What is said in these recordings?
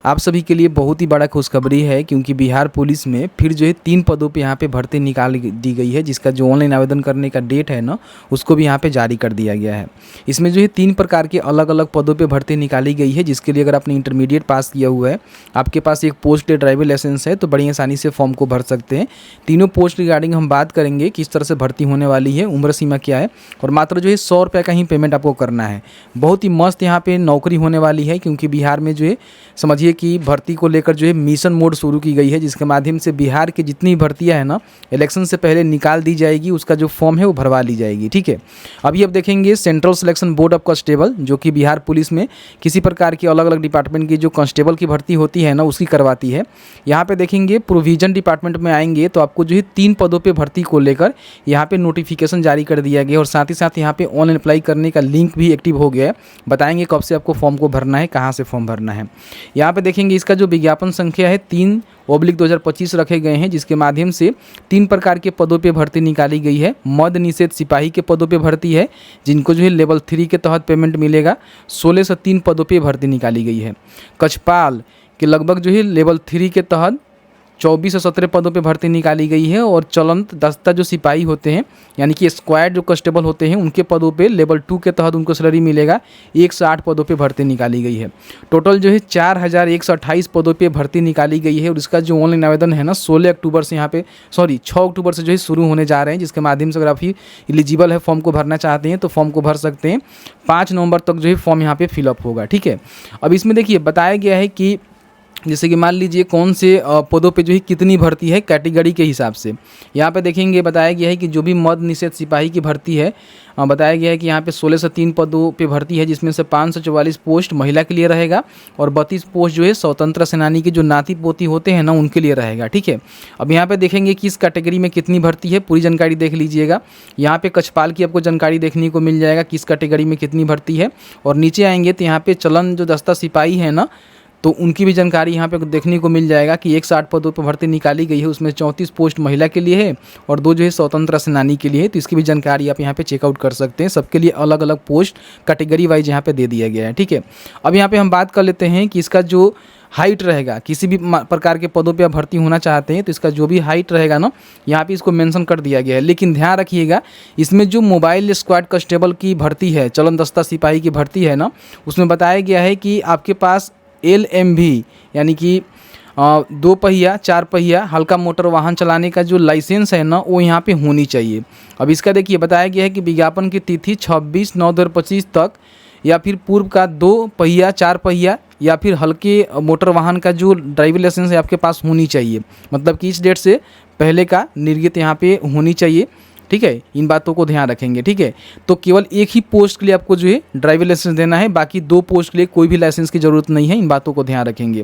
आप सभी के लिए बहुत ही बड़ा खुशखबरी है, क्योंकि बिहार पुलिस में फिर जो है 3 पदों पे यहाँ पे भर्ती निकाल दी गई है, जिसका जो ऑनलाइन आवेदन करने का डेट है ना, उसको भी यहाँ पे जारी कर दिया गया है। इसमें जो है 3 प्रकार के अलग अलग पदों पे भर्ती निकाली गई है, जिसके लिए अगर आपने इंटरमीडिएट पास किया हुआ है, आपके पास एक पोस्ट ड्राइविंग लाइसेंस है, तो बड़ी आसानी से फॉर्म को भर सकते हैं। तीनों पोस्ट रिगार्डिंग हम बात करेंगे, किस तरह से भर्ती होने वाली है, उम्र सीमा क्या है, और मात्र जो है 100 रुपये का ही पेमेंट आपको करना है। बहुत ही मस्त यहाँ पे नौकरी होने वाली है, क्योंकि बिहार में जो है समझिए कि भर्ती को लेकर जो है मिशन मोड शुरू की गई है, जिसके माध्यम से बिहार की जितनी भर्तियां हैं ना, इलेक्शन से पहले निकाल दी जाएगी, उसका जो फॉर्म है वो भरवा ली जाएगी। ठीक है, अभी अब देखेंगे central selection board of constable, जो कि बिहार पुलिस में किसी प्रकार की अलग अलग डिपार्टमेंट की जो कांस्टेबल की भर्ती होती है ना, उसकी करवाती है। यहाँ पे देखेंगे प्रोविजन डिपार्टमेंट में आएंगे तो आपको जो है 3 पदों पर भर्ती को लेकर यहाँ पे नोटिफिकेशन जारी कर दिया गया, और साथ ही साथ यहाँ पे ऑनलाइन अप्लाई करने का लिंक भी एक्टिव हो गया है। बताएंगे कब से आपको फॉर्म को भरना है, कहाँ से फॉर्म भरना है। यहाँ पे देखेंगे इसका जो विज्ञापन संख्या है 3/2025 रखे गए हैं, जिसके माध्यम से 3 प्रकार के पदों पे भर्ती निकाली गई है। मद निषेध सिपाही के पदों पे भर्ती है, जिनको जो है लेवल 3 के तहत पेमेंट मिलेगा। 16 से 3 पदों पे भर्ती निकाली गई है। कक्षपाल के लगभग जो है लेवल 3 के तहत 24 से 17 पदों पे भर्ती निकाली गई है। और चलंत दस्ता जो सिपाही होते हैं, यानी कि स्क्वाड जो कांस्टेबल होते हैं, उनके पदों पे लेवल 2 के तहत उनको सैलरी मिलेगा। 108 पदों पे भर्ती निकाली गई है। टोटल जो है 4128 पदों पे भर्ती निकाली गई है। और इसका जो ऑनलाइन आवेदन है ना, 6 अक्टूबर से जो है शुरू होने जा रहे हैं, जिसके माध्यम से अगर आप एलिजिबल है, फॉर्म को भरना चाहते हैं तो फॉर्म को भर सकते हैं। 5 नवंबर तक जो है फॉर्म यहाँ पे फिलअप होगा। ठीक है, अब इसमें देखिए बताया गया है कि जैसे कि मान लीजिए कौन से पदों पे जो है कितनी भर्ती है कैटेगरी के हिसाब से। यहाँ पे देखेंगे बताया गया है कि जो भी मद निषेध सिपाही की भर्ती है, बताया गया है कि यहाँ पे 16 से 3 पदों पे भर्ती है, जिसमें से 544 पोस्ट महिला के लिए रहेगा, और 32 पोस्ट जो है स्वतंत्र सेनानी के जो नाती पोती होते हैं ना, उनके लिए रहेगा। ठीक है, अब यहाँ पे देखेंगे कि इस कैटेगरी में कितनी भर्ती है, पूरी जानकारी देख लीजिएगा। यहाँ पे कक्षपाल की आपको जानकारी देखने को मिल जाएगा, किस कैटेगरी में कितनी भर्ती है। और नीचे आएंगे तो यहाँ पे चलन जो दस्ता सिपाही है ना, तो उनकी भी जानकारी यहाँ पे देखने को मिल जाएगा कि 160 पदों पर भर्ती निकाली गई है, उसमें 34 पोस्ट महिला के लिए है और 2 जो है स्वतंत्र सेनानी के लिए है। तो इसकी भी जानकारी आप यहाँ पे चेकआउट कर सकते हैं। सबके लिए अलग अलग पोस्ट कैटेगरी वाइज यहाँ पे दे दिया गया है। ठीक है, अब यहाँ पे हम बात कर लेते हैं कि इसका जो हाइट रहेगा, किसी भी प्रकार के पदों पे आप भर्ती होना चाहते हैं तो इसका जो भी हाइट रहेगा ना, यहाँ पे इसको मेंशन कर दिया गया है। लेकिन ध्यान रखिएगा, इसमें जो मोबाइल स्क्वाड कांस्टेबल की भर्ती है, चलन दस्ता सिपाही की भर्ती है ना, उसमें बताया गया है कि आपके पास LMV यानी कि 2 पहिया 4 पहिया हल्का मोटर वाहन चलाने का जो लाइसेंस है ना, वो यहाँ पे होनी चाहिए। अब इसका देखिए बताया गया है कि विज्ञापन की तिथि 26/9/2025 तक, या फिर पूर्व का 2 पहिया 4 पहिया या फिर हल्के मोटर वाहन का जो ड्राइविंग लाइसेंस है आपके पास होनी चाहिए। मतलब कि इस डेट से पहले का निर्गत यहाँ पे होनी चाहिए। ठीक है, इन बातों को ध्यान रखेंगे। ठीक है, तो केवल एक ही पोस्ट के लिए आपको जो है ड्राइविंग लाइसेंस देना है, बाकी 2 पोस्ट के लिए कोई भी लाइसेंस की ज़रूरत नहीं है। इन बातों को ध्यान रखेंगे।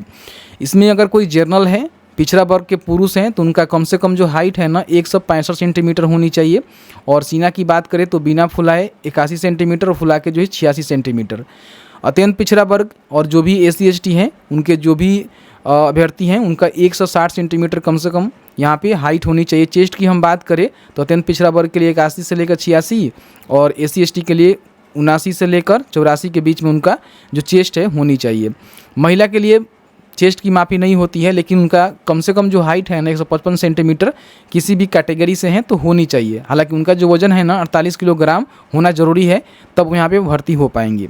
इसमें अगर कोई जर्नल है, पिछड़ा वर्ग के पुरुष हैं, तो उनका कम से कम जो हाइट है ना 165 सेंटीमीटर होनी चाहिए। और सीना की बात करें तो बिना फुलाए 81 सेंटीमीटर और फुला के जो है 86 सेंटीमीटर। अत्यंत पिछड़ा वर्ग और जो भी SC ST हैं, उनके जो भी अभ्यर्थी हैं, उनका 160 सेंटीमीटर कम से कम यहाँ पे हाइट होनी चाहिए। चेस्ट की हम बात करें तो अत्यंत पिछड़ा वर्ग के लिए 81 से लेकर 86 और SC ST के लिए 79 से लेकर 84 के बीच में उनका जो चेस्ट है होनी चाहिए। महिला के लिए चेस्ट की मापी नहीं होती है, लेकिन उनका कम से कम जो हाइट है ना 155 सेंटीमीटर किसी भी कैटेगरी से हैं तो होनी चाहिए। हालांकि उनका जो वजन है ना 48 किलोग्राम होना जरूरी है, तब वो यहाँ पे भर्ती हो पाएंगे।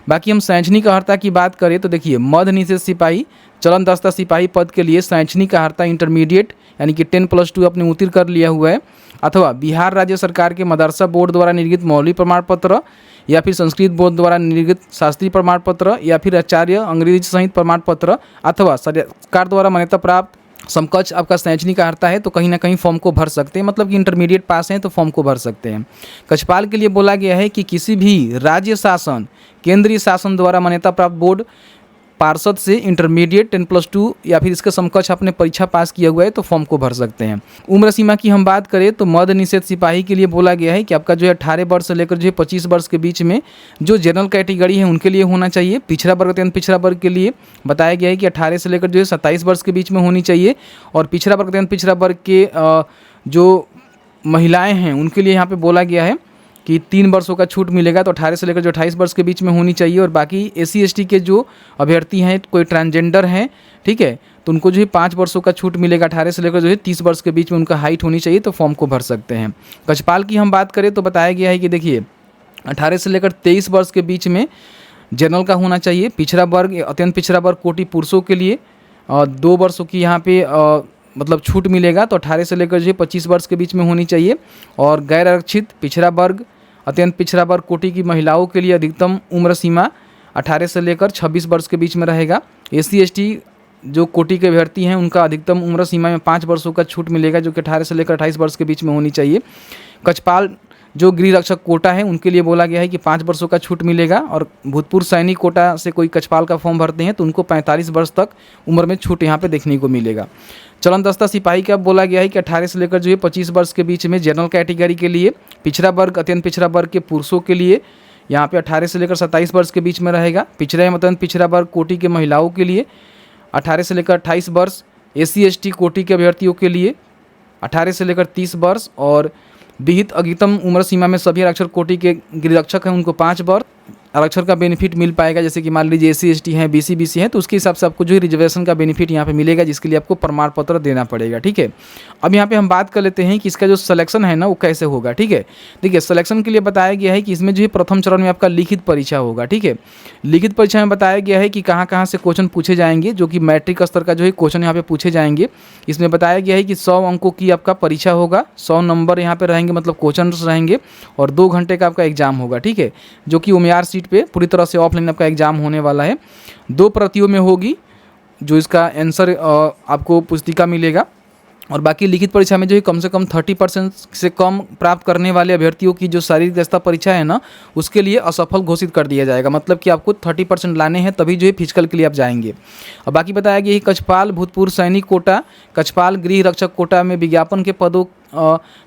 बाकी हम शैक्षणिक अर्हता की बात करें तो देखिए, मद निषेध सिपाही चलन दस्ता सिपाही पद के लिए शैक्षणिक अर्हता इंटरमीडिएट यानी कि 10+2 आपने उत्तीर्ण कर लिया हुआ है, अथवा बिहार राज्य सरकार के मदरसा बोर्ड द्वारा निर्गत मौलिक प्रमाण पत्र, या फिर संस्कृत बोर्ड द्वारा निर्गत शास्त्रीय प्रमाण पत्र, या फिर आचार्य अंग्रेजी सहित प्रमाण पत्र, अथवा सरकार द्वारा मान्यता प्राप्त समकक्ष आपका शैक्षणिक अर्हता है, तो कहीं ना कहीं फॉर्म को भर सकते हैं। मतलब कि इंटरमीडिएट पास हैं तो फॉर्म को भर सकते हैं। कक्षपाल के लिए बोला गया है कि किसी भी राज्य शासन केंद्रीय शासन द्वारा मान्यता प्राप्त बोर्ड पार्षद से इंटरमीडिएट 10+2 या फिर इसके समकक्ष आपने परीक्षा पास किया हुआ है तो फॉर्म को भर सकते हैं। उम्र सीमा की हम बात करें तो मद निषेध सिपाही के लिए बोला गया है कि आपका जो है 18 वर्ष से लेकर जो है 25 वर्ष के बीच में जो जनरल कैटेगरी है उनके लिए होना चाहिए। पिछड़ा वर्ग अत्यंत पिछड़ा वर्ग के लिए बताया गया है कि 18 से लेकर जो है 27 वर्ष के बीच में होनी चाहिए। और पिछड़ा वर्ग अत्यंत पिछड़ा वर्ग के जो महिलाएँ हैं उनके लिए यहाँ पर बोला गया है कि 3 वर्षों का छूट मिलेगा, तो 18 से लेकर जो 28 वर्ष के बीच में होनी चाहिए। और बाकी SC/ST के जो अभ्यर्थी हैं, कोई ट्रांसजेंडर हैं, ठीक है, तो उनको जो है 5 वर्षों का छूट मिलेगा। 18 से लेकर जो है 30 वर्ष के बीच में उनका हाइट होनी चाहिए, तो फॉर्म को भर सकते हैं। कक्षपाल की हम बात करें तो बताया गया है कि देखिए 18 से लेकर 23 वर्ष के बीच में जनरल का होना चाहिए। पिछड़ा वर्ग, अत्यंत पिछड़ा वर्ग कोटि पुरुषों के लिए 2 वर्षों की यहाँ पे मतलब छूट मिलेगा, तो 18 से लेकर जो है 25 वर्ष के बीच में होनी चाहिए। और गैर आरक्षित पिछड़ा वर्ग, अत्यंत पिछड़ा वर्ग कोटि की महिलाओं के लिए अधिकतम उम्र सीमा 18 से लेकर 26 वर्ष के बीच में रहेगा। SC/ST जो कोटि के अभ्यर्थी हैं उनका अधिकतम उम्र सीमा में 5 वर्षों का छूट मिलेगा, जो कि 18 से लेकर 28 वर्ष के बीच में होनी चाहिए। कक्षपाल जो गृह रक्षक कोटा है उनके लिए बोला गया है कि 5 वर्षों का छूट मिलेगा। और भूतपूर्व सैनिक कोटा से कोई कक्षपाल का फॉर्म भरते हैं तो उनको 45 वर्ष तक उम्र में छूट यहाँ पे देखने को मिलेगा। चलन दस्ता सिपाही का बोला गया है कि 18 से लेकर जो है 25 वर्ष के बीच में जनरल कैटेगरी के लिए, पिछड़ा वर्ग, अत्यंत पिछड़ा वर्ग के पुरुषों के लिए यहाँ पे 18 से लेकर 27 वर्ष के बीच में रहेगा। पिछड़ा एवं अत्यंत पिछड़ा वर्ग कोटि के महिलाओं के लिए 18 से लेकर 28 वर्ष। SC/ST कोटि के अभ्यर्थियों के लिए 18 से लेकर 30 वर्ष। और विहित अधिकतम उम्र सीमा में सभी आरक्षण कोटि के गृहरक्षक हैं उनको 5 वर्ष आरक्षण का बेनिफिट मिल पाएगा। जैसे कि मान लीजिए SC/ST हैं, BC/BC हैं, तो उसके हिसाब से आपको जो है रिजर्वेशन का बेनिफिट यहाँ पे मिलेगा, जिसके लिए आपको प्रमाण पत्र देना पड़ेगा, ठीक है। अब यहाँ पे हम बात कर लेते हैं कि इसका जो सिलेक्शन है ना वो कैसे होगा, ठीक है। देखिए सिलेक्शन के लिए बताया गया है कि इसमें जो है प्रथम चरण में आपका लिखित परीक्षा होगा, ठीक है। लिखित परीक्षा में बताया गया है कि कहाँ कहाँ से क्वेश्चन पूछे जाएंगे, जो कि मैट्रिक स्तर का जो है क्वेश्चन यहाँ पे पूछे जाएंगे। इसमें बताया गया है कि 100 अंकों की आपका परीक्षा होगा, 100 नंबर यहाँ पे रहेंगे, मतलब क्वेश्चन रहेंगे, और 2 घंटे का आपका एग्जाम होगा, ठीक है, जो कि उम्मीदवार सीट पे पूरी तरह से ऑफलाइन आपका एग्जाम होने वाला है। 2 प्रतियों में होगी, जो इसका आंसर आपको पुस्तिका मिलेगा। और बाकी लिखित परीक्षा में जो है कम से कम 30% से कम प्राप्त करने वाले अभ्यर्थियों की जो शारीरिक दक्षता परीक्षा है ना उसके लिए असफल घोषित कर दिया जाएगा। मतलब कि आपको 30% लाने हैं तभी जो है फिजिकल के लिए आप जाएंगे। और बाकी बताया गया कि कक्षपाल भूतपूर्व सैनिक कोटा, कक्षपाल गृह रक्षक कोटा में विज्ञापन के पदों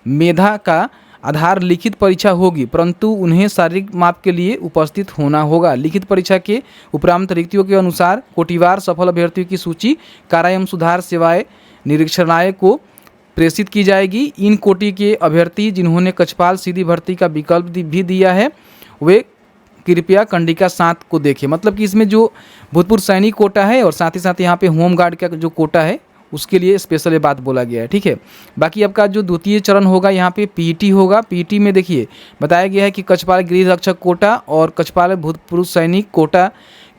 मेधा का आधार लिखित परीक्षा होगी, परंतु उन्हें शारीरिक माप के लिए उपस्थित होना होगा। लिखित परीक्षा के उपरांत रिक्तियों के अनुसार कोटिवार सफल अभ्यर्थियों की सूची कारा एवं सुधार सेवाएं निरीक्षणालय को प्रेषित की जाएगी। इन कोटि के अभ्यर्थी जिन्होंने कक्षपाल सीधी भर्ती का विकल्प भी दिया है वे कृपया कंडिका 7 को देखें। मतलब कि इसमें जो भूतपूर्व सैनिक कोटा है और साथ ही साथ यहाँ पे होमगार्ड का जो कोटा है उसके लिए स्पेशल ये बात बोला गया है, ठीक है। बाकी आपका जो द्वितीय चरण होगा यहाँ पे PET होगा। PET में देखिए बताया गया है कि कक्षपाल गृह रक्षक कोटा और कक्षपाल भूतपूर्व सैनिक कोटा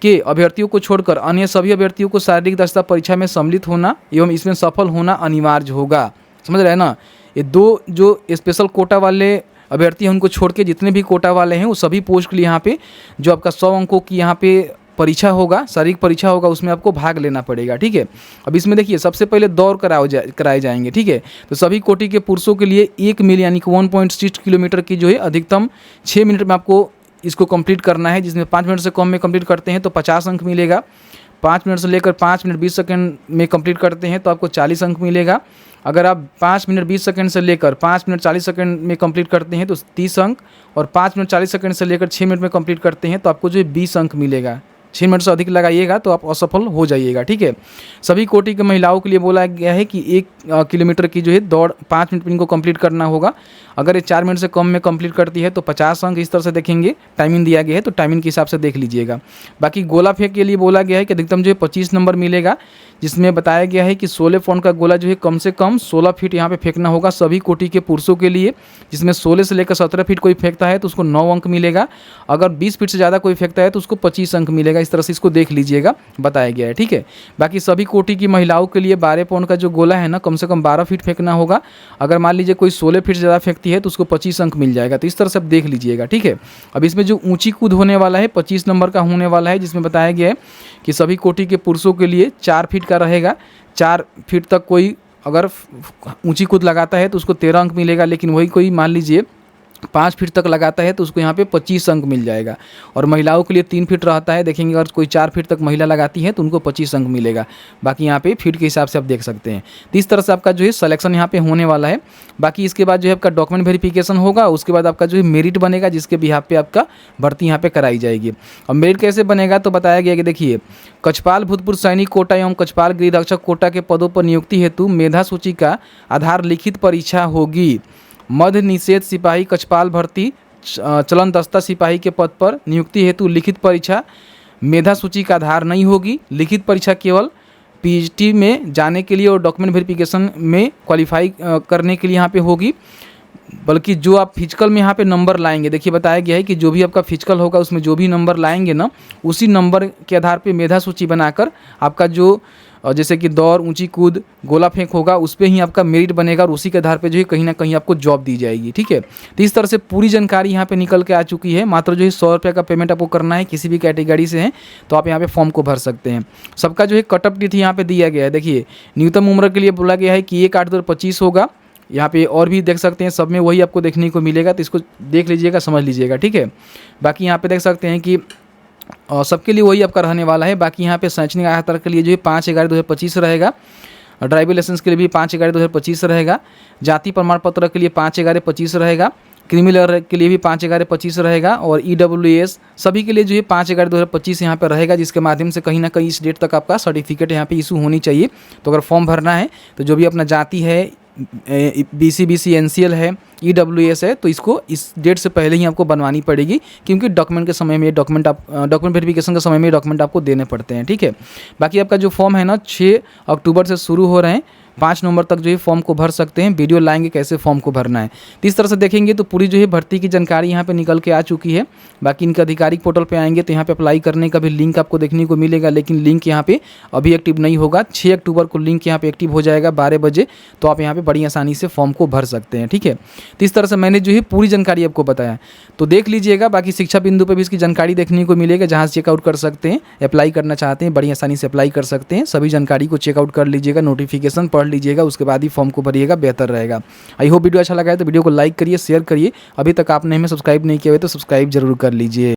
के अभ्यर्थियों को छोड़कर अन्य सभी अभ्यर्थियों को शारीरिक दक्षता परीक्षा में सम्मिलित होना एवं इसमें सफल होना अनिवार्य होगा। समझ रहे हैं ना। ये 2 जो स्पेशल कोटा वाले अभ्यर्थी हैं उनको छोड़ के जितने भी कोटा वाले हैं वो सभी पोस्ट के लिए यहाँ पे जो आपका 100 अंकों की यहाँ पे परीक्षा होगा, शारीरिक परीक्षा होगा, उसमें आपको भाग लेना पड़ेगा, ठीक है। अब इसमें देखिए सबसे पहले दौड़ कराए जाएंगे, ठीक है। तो सभी कोटि के पुरुषों के लिए 1 मील यानी कि 1.6 किलोमीटर की जो है अधिकतम 6 मिनट में आपको इसको कंप्लीट करना है, जिसमें 5 मिनट से कम में कंप्लीट करते हैं तो 50 अंक मिलेगा। 5 मिनट से लेकर 5 मिनट 20 सेकंड में कंप्लीट करते हैं तो आपको 40 अंक मिलेगा। अगर आप 5 मिनट 20 सेकंड से लेकर 5 मिनट 40 सेकंड में कंप्लीट करते हैं तो 30 अंक, और 5 मिनट 40 सेकंड से लेकर 6 मिनट में कंप्लीट करते हैं तो आपको जो है 20 अंक मिलेगा। 6 मिनट से अधिक लगाइएगा तो आप असफल हो जाइएगा, ठीक है। सभी कोटि के महिलाओं के लिए बोला गया है कि 1 किलोमीटर की जो है दौड़ 5 मिनट में इनको कंप्लीट करना होगा। अगर ये 4 मिनट से कम में कंप्लीट करती है तो 50 अंक इस तरह से देखेंगे। टाइमिंग दिया गया है तो टाइमिंग के हिसाब से देख लीजिएगा। बाकी गोला फेंक के लिए बोला गया है कि अधिकतम जो है 25 नंबर मिलेगा, जिसमें बताया गया है कि 16 पॉइंट का गोला जो है कम से कम 16 फीट यहाँ पे फेंकना होगा सभी कोटि के पुरुषों के लिए, जिसमें 16 से लेकर 17 फीट कोई फेंकता है तो उसको 9 अंक मिलेगा। अगर 20 फीट से ज़्यादा कोई फेंकता है तो उसको 25 अंक मिलेगा। इस तरह से इसको देख लीजिएगा, बताया गया है, ठीक है। बाकी सभी कोटि की महिलाओं के लिए 12 पॉइंट का जो गोला है ना कम से कम 12 फीट फेंकना होगा। अगर मान लीजिए कोई 16 फीट से ज़्यादा फेंकती है तो उसको 25 अंक मिल जाएगा। तो इस तरह से आप देख लीजिएगा, ठीक है। अब इसमें जो ऊंची कूद होने वाला है 25 नंबर का होने वाला है, जिसमें बताया गया है कि सभी कोटि के पुरुषों के लिए 4 फीट का रहेगा। 4 फीट तक कोई अगर ऊंची कूद लगाता है तो उसको 13 अंक मिलेगा, लेकिन वही कोई मान लीजिए 5 फीट तक लगाता है तो उसको यहाँ पे 25 अंक मिल जाएगा। और महिलाओं के लिए 3 फीट रहता है, देखेंगे अगर कोई 4 फीट तक महिला लगाती है तो उनको 25 अंक मिलेगा। बाकी यहाँ पे फीट के हिसाब से आप देख सकते हैं। तो इस तरह से आपका जो है सिलेक्शन यहाँ पे होने वाला है। बाकी इसके बाद जो है आपका डॉक्यूमेंट वेरिफिकेशन होगा, उसके बाद आपका जो है मेरिट बनेगा, जिसके बिहाफ पे आपका भर्ती यहाँ पे कराई जाएगी। और मेरिट कैसे बनेगा तो बताया गया कि देखिए कक्षपाल भूतपूर्व सैनिक कोटा एवं कक्षपाल गृह रक्षक कोटा के पदों पर नियुक्ति हेतु मेधा सूची का आधार लिखित परीक्षा होगी। मध्य निषेध सिपाही कक्षपाल भर्ती चलन दस्ता सिपाही के पद पर नियुक्ति हेतु लिखित परीक्षा मेधा सूची का आधार नहीं होगी। लिखित परीक्षा केवल पीएचटी में जाने के लिए और डॉक्यूमेंट वेरिफिकेशन में क्वालिफाई करने के लिए यहाँ पे होगी, बल्कि जो आप फिजिकल में यहाँ पे नंबर लाएंगे, देखिए बताया गया है कि जो भी आपका फिजिकल होगा उसमें जो भी नंबर लाएंगे ना, उसी नंबर के आधार पे मेधा सूची बनाकर आपका जो जैसे कि दौड़, ऊंची कूद, गोला फेंक होगा, उस पर ही आपका मेरिट बनेगा और उसी के आधार पे जो है कहीं ना कहीं आपको जॉब दी जाएगी। ठीक है, तो इस तरह से पूरी जानकारी यहाँ पे निकल के आ चुकी है। मात्र जो है 100 रुपये का पेमेंट आपको करना है, किसी भी कैटेगरी से हैं तो आप यहाँ पे फॉर्म को भर सकते हैं। सबका जो है कटअप तिथि यहाँ पे दिया गया है। देखिए न्यूनतम उम्र के लिए बोला गया है कि 1/8/2025 होगा। यहाँ पे और भी देख सकते हैं, सब में वही आपको देखने को मिलेगा, तो इसको देख लीजिएगा, समझ लीजिएगा। ठीक है, बाकी यहाँ पे देख सकते हैं कि सबके लिए वही आपका रहने वाला है। बाकी यहाँ पे शैक्षणिक आधार के लिए जो है 5/11/2025 रहेगा। ड्राइविंग लाइसेंस के लिए भी 5/11/2025 रहेगा। जाति प्रमाण पत्र के लिए 5/11/25 रहेगा। क्रिमिनल के लिए भी 5/11/25 रहेगा। और EWS सभी के लिए जो है 5/11/2025 यहाँ पे रहेगा, जिसके माध्यम से कहीं ना कहीं इस डेट तक आपका सर्टिफिकेट यहाँ पे इशू होनी चाहिए। तो अगर फॉर्म भरना है तो जो भी अपना जाति है, BC NCL है, EWS है, तो इसको इस डेट से पहले ही आपको बनवानी पड़ेगी, क्योंकि डॉक्यूमेंट के समय में डॉक्यूमेंट वेरिफिकेशन के समय में डॉक्यूमेंट आपको देने पड़ते हैं। ठीक है, बाकी आपका जो फॉर्म है ना 6 अक्टूबर से शुरू हो रहे हैं, 5 नवंबर तक जो है फॉर्म को भर सकते हैं। वीडियो लाएंगे कैसे फॉर्म को भरना है, तो इस तरह से देखेंगे तो पूरी जो है भर्ती की जानकारी यहाँ पे निकल के आ चुकी है। बाकी इनके आधिकारिक पोर्टल पे आएंगे तो यहाँ पे अप्लाई करने का भी लिंक आपको देखने को मिलेगा, लेकिन लिंक यहाँ पे अभी एक्टिव नहीं होगा। 6 अक्टूबर को लिंक यहाँ पे एक्टिव हो जाएगा 12 बजे, तो आप यहाँ पे बड़ी आसानी से फॉर्म को भर सकते हैं। ठीक है, तो इस तरह से मैंने जो है पूरी जानकारी आपको बताया, तो देख लीजिएगा। बाकी शिक्षा बिंदु पर भी इसकी जानकारी देखने को मिलेगा, जहाँ से चेकआउट कर सकते हैं। अप्लाई करना चाहते हैं बड़ी आसानी से अप्लाई कर सकते हैं। सभी जानकारी को चेकआउट कर लीजिएगा, नोटिफिकेशन पढ़ लीजिएगा, उसके बाद फॉर्म को भरिएगा, बेहतर रहेगा। आई होप वीडियो अच्छा लगा है तो वीडियो को लाइक करिए, शेयर करिए। अभी तक आपने हमें सब्सक्राइब नहीं किया है तो सब्सक्राइब जरूर कर लीजिए।